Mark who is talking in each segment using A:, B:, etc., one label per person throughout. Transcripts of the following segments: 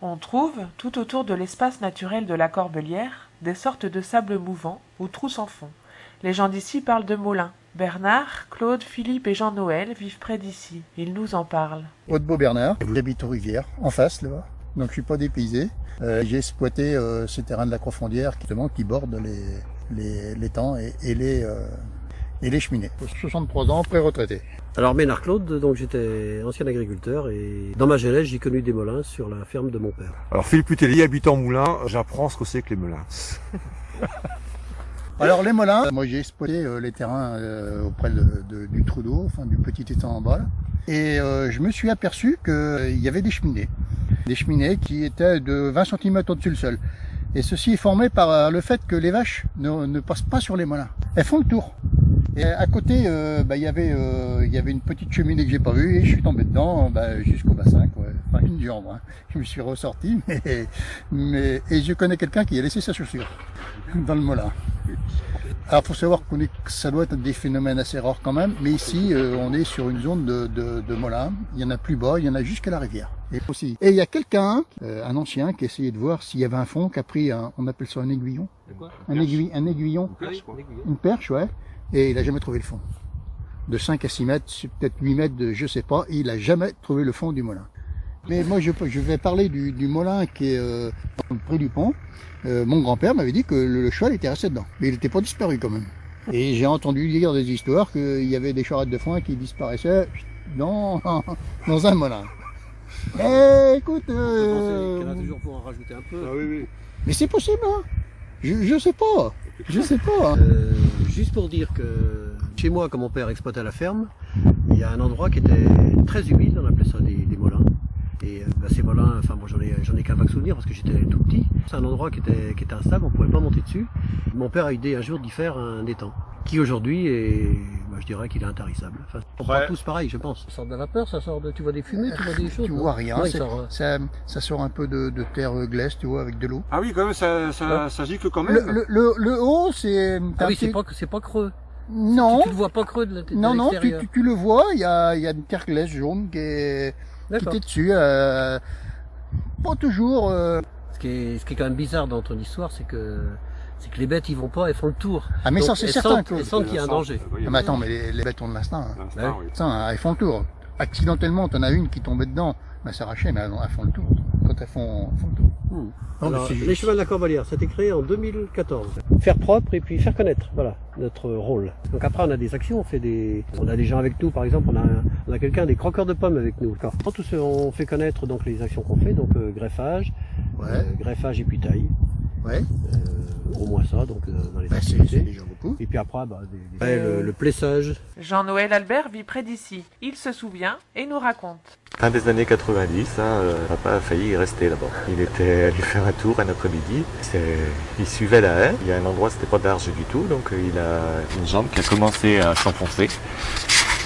A: On trouve, tout autour de l'espace naturel de la Corbelière, des sortes de sables mouvants ou trous sans fond. Les gens d'ici parlent de Molins. Bernard, Claude, Philippe et Jean-Noël vivent près d'ici. Ils nous en parlent.
B: Haute-Beau Bernard, j'habite aux Rivières, en face là-bas. Donc je suis pas dépaysé. J'ai exploité ces terrains de la Crofondière qui bordent les étangs et les cheminées. 63 ans, pré-retraité.
C: Alors Ménard Claude, donc j'étais ancien agriculteur et dans ma jeunesse j'ai connu des molins sur la ferme de mon père.
D: Alors Philippe Putellier, habitant Moulins, j'apprends ce que c'est que les molins.
B: Alors les molins, moi j'ai exploité les terrains auprès du trou d'eau, enfin du petit étang en bas là, et je me suis aperçu qu'il y avait des cheminées qui étaient de 20 cm au-dessus du sol. Et ceci est formé par le fait que les vaches ne passent pas sur les molins, elles font le tour. Et à côté, il y avait une petite cheminée que j'ai pas vue et je suis tombé dedans jusqu'au bassin, quoi. Enfin une jambe. Hein. Je me suis ressorti, et je connais quelqu'un qui a laissé sa chaussure dans le molin. Alors faut savoir que ça doit être des phénomènes assez rares quand même, mais ici on est sur une zone de molins. Il y en a plus bas, il y en a jusqu'à la rivière. Et il y a quelqu'un, un ancien, qui essayait de voir s'il y avait un fond, qui a pris on appelle ça un aiguillon. Un aiguillon. Une perche, ouais. Et il a jamais trouvé le fond. De 5 à 6 mètres, peut-être 8 mètres, je sais pas, il a jamais trouvé le fond du molin. Mais moi je vais parler du molin qui est près du pont. Mon grand-père m'avait dit que le cheval était resté dedans, mais il n'était pas disparu quand même. Et j'ai entendu dire des histoires qu'il y avait des charrettes de foin qui disparaissaient dans un molin. Écoute,
C: Il y en a toujours pour en rajouter un peu.
D: Ah oui, oui.
B: mais c'est possible, hein. Je sais pas. Hein.
C: Juste pour dire que chez moi, quand mon père exploitait la ferme, il y a un endroit qui était très humide, on appelait ça des molins. Et ces molins, enfin moi j'en ai qu'un vague souvenir parce que j'étais tout petit. C'est un endroit qui était instable, on pouvait pas monter dessus. Mon père a eu idée un jour d'y faire un étang, qui aujourd'hui est, je dirais qu'il est intarissable. Enfin, on parle tous pareil, je pense. Ça sort de la vapeur, tu vois des fumées, tu vois des choses.
B: Tu vois rien,
C: ouais,
B: ça sort un peu de terre glaise, tu vois, avec de l'eau.
D: Ah oui, quand même, ça gicle quand même.
B: Le haut, c'est...
C: Ah oui, c'est pas creux.
B: Non.
C: Tu le vois pas creux de
B: Non,
C: l'extérieur.
B: tu le vois, il y a une terre glaise jaune qui est dessus. Pas toujours...
C: Ce qui est quand même bizarre dans ton histoire, c'est que les bêtes ils vont pas, elles font le tour.
B: Ah mais
C: donc,
B: ça c'est certain.
C: Elles sentent qu'il y a un danger.
B: Ah, mais attends, mais les bêtes ont de l'instinct. Hein.
D: L'instinct, oui.
B: Ça, elles font le tour. Accidentellement, t'en as une qui tombait dedans, elle s'arrachait, mais elles font le tour. Quand elles font le tour.
C: Alors, les chemins de la Corbelière, ça a été créé en 2014. Faire propre et puis faire connaître, voilà, notre rôle. Donc après on a des actions, on a des gens avec nous, par exemple, on a quelqu'un, des croqueurs de pommes avec nous. Tous on fait connaître donc les actions qu'on fait, donc greffage, greffage et puis taille.
B: Ouais.
C: Au moins ça, donc dans les
B: c'est
C: activités.
B: déjà beaucoup.
C: Et puis après, le plessage.
A: Jean-Noël Albert vit près d'ici. Il se souvient et nous raconte.
E: Fin des années 90, papa a failli y rester là-bas. Il était allé faire un tour un après-midi. Il suivait la haie. Il y a un endroit, c'était pas d'arge du tout, donc il a une jambe qui a commencé à s'enfoncer.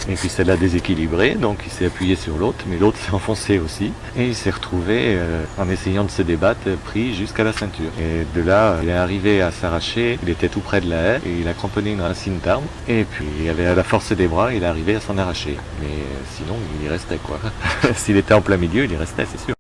E: Et puis ça l'a déséquilibré, donc il s'est appuyé sur l'autre, mais l'autre s'est enfoncé aussi. Et il s'est retrouvé, en essayant de se débattre, pris jusqu'à la ceinture. Et de là, il est arrivé à s'arracher, il était tout près de la haie, et il a cramponné une racine d'arbre. Et puis, à la force des bras, il est arrivé à s'en arracher. Mais sinon, il y restait quoi. S'il était en plein milieu, il y restait, c'est sûr.